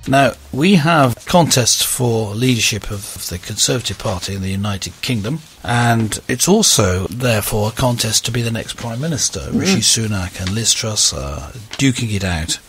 Now, we have contests for leadership of the Conservative Party in the United Kingdom, and it's also, therefore, a contest to be the next Prime Minister. Rishi Sunak and Liz Truss are duking it out.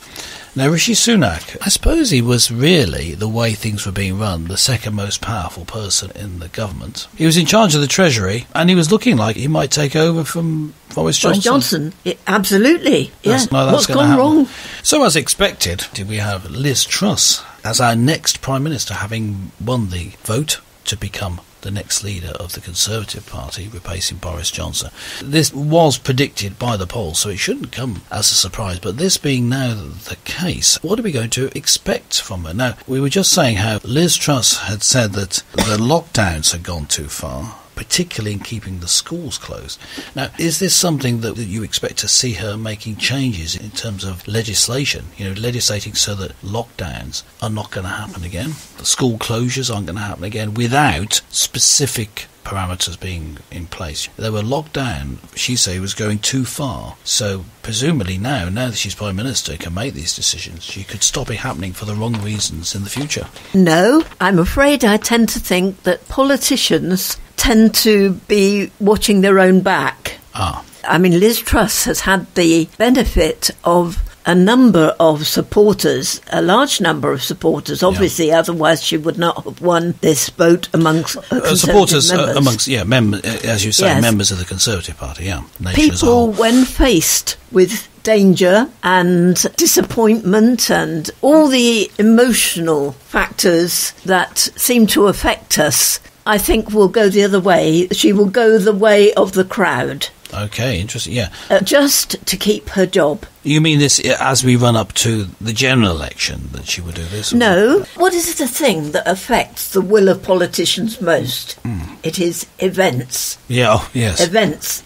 Now, Rishi Sunak, I suppose he was really, the way things were being run, the second most powerful person in the government. He was in charge of the Treasury, and he was looking like he might take over from Boris Johnson. Boris Johnson, absolutely. That's What's gone happen. wrong? So, as expected, we have Liz Truss as our next Prime Minister, having won the vote to become the next leader of the Conservative Party, replacing Boris Johnson. This was predicted by the polls, so it shouldn't come as a surprise. But this being now the case, what are we going to expect from her? Now, we were just saying how Liz Truss had said that the lockdowns had gone too far, particularly in keeping the schools closed. Now, is this something that you expect to see her making changes in terms of legislation, legislating so that lockdowns are not going to happen again? The school closures aren't going to happen again without specific parameters being in place. They were locked down, she say, was going too far. So presumably now that she's Prime Minister, can make these decisions. She could stop it happening for the wrong reasons in the future. No, I'm afraid I tend to think that politicians tend to be watching their own back. I mean, Liz Truss has had the benefit of a number of supporters, a large number of supporters, obviously, otherwise she would not have won this vote amongst supporters members. Amongst members, as you say, members of the Conservative Party, nation as a whole. People, when faced with danger and disappointment and all the emotional factors that seem to affect us, I think will go the other way. She will go the way of the crowd. Okay, interesting, just to keep her job. You mean this as we run up to the general election, that she will do this? No. What is the thing that affects the will of politicians most? It is events. Yes. Events.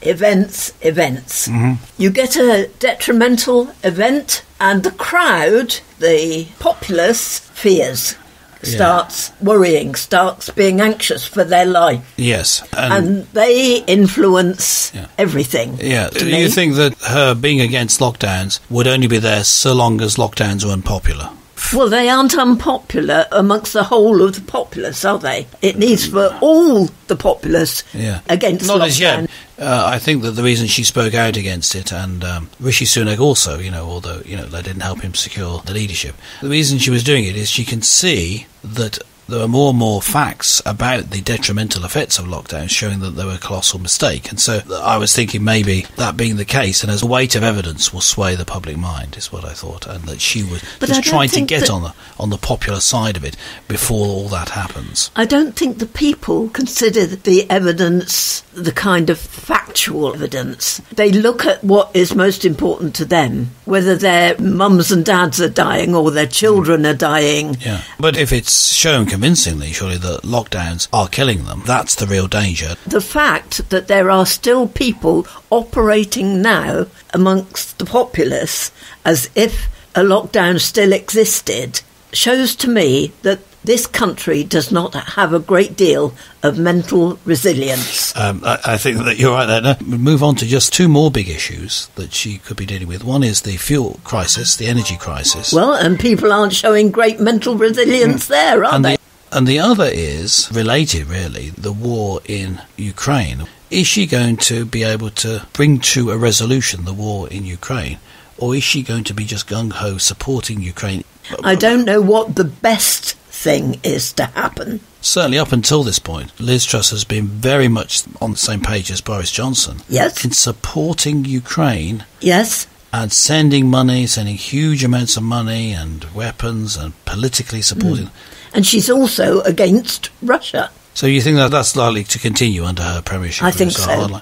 Mm-hmm. You get a detrimental event and the crowd, the populace, fears. Starts worrying, starts being anxious for their life. Yes. And they influence everything. Yeah. Do you think that her being against lockdowns would only be there so long as lockdowns are unpopular? Well, they aren't unpopular amongst the whole of the populace, are they? It needs for all the populace against Not lockdown. as yet. I think that the reason she spoke out against it, and Rishi Sunak also, although, they didn't help him secure the leadership, the reason she was doing it is she can see that there are more and more facts about the detrimental effects of lockdowns showing that they were a colossal mistake. And so I was thinking maybe that being the case, and as a weight of evidence will sway the public mind, is what I thought, and that she was just trying to get on the popular side of it before all that happens. I don't think the people consider the evidence the kind of factual evidence. They look at what is most important to them, whether their mums and dads are dying or their children are dying. Yeah, but if it's shown convincingly, surely, that lockdowns are killing them, that's the real danger. The fact that there are still people operating now amongst the populace as if a lockdown still existed shows to me that this country does not have a great deal of mental resilience. I think that you're right there. Now, we'll move on to just two more big issues that she could be dealing with. One is the fuel crisis, the energy crisis. Well, and people aren't showing great mental resilience there, are they? And the other is, related really, the war in Ukraine. Is she going to be able to bring to a resolution the war in Ukraine? Or is she going to be just gung-ho supporting Ukraine? I don't know what the best thing is to happen. Certainly up until this point, Liz Truss has been very much on the same page as Boris Johnson. Yes. In supporting Ukraine. Yes. And sending huge amounts of money and weapons and politically supporting. And she's also against Russia. So you think that that's likely to continue under her premiership? I think so.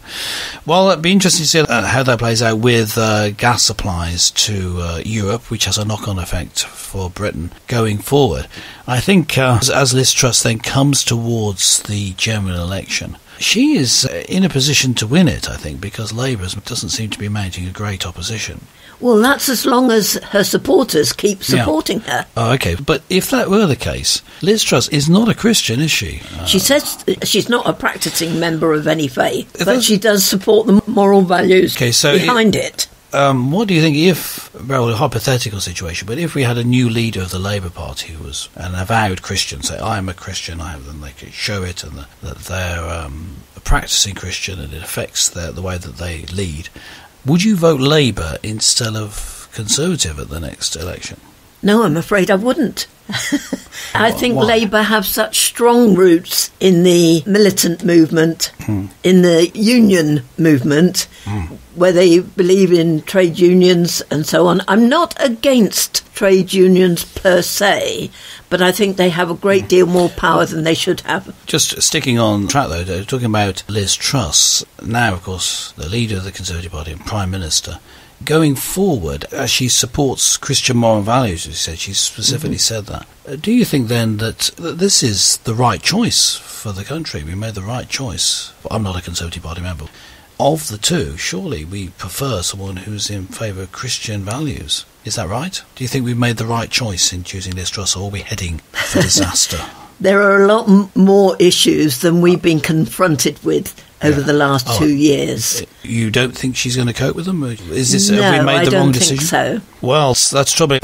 Well, it'd be interesting to see how that plays out with gas supplies to Europe, which has a knock-on effect for Britain going forward. I think as Liz Truss then comes towards the general election, she is in a position to win it, I think, because Labour doesn't seem to be mounting a great opposition. Well, that's as long as her supporters keep supporting her. Oh, okay. But if that were the case, Liz Truss is not a Christian, is she? She says she's not a practising member of any faith, but she does support the moral values behind it. What do you think if very hypothetical situation, but if we had a new leader of the Labour Party who was an avowed Christian, say, I'm a Christian, then they could show it, and that they're a practising Christian and it affects the way that they lead, would you vote Labour instead of Conservative at the next election? No, I'm afraid I wouldn't. I think Labour have such strong roots in the militant movement, in the union movement, where they believe in trade unions and so on. I'm not against trade unions per se, but I think they have a great deal more power than they should have. Just sticking on track, though, talking about Liz Truss, now, of course, the leader of the Conservative Party and Prime Minister, going forward, as she supports Christian moral values, as you said, she specifically said that. Do you think then that this is the right choice for the country? We made the right choice. I'm not a Conservative Party member. Of the two, surely we prefer someone who's in favour of Christian values. Is that right? Do you think we've made the right choice in choosing Liz Truss, or are we heading for disaster? There are a lot more issues than we've been confronted with over the last 2 years. You don't think she's going to cope with them? Have we made the wrong decision? I don't think so. Well, that's trouble.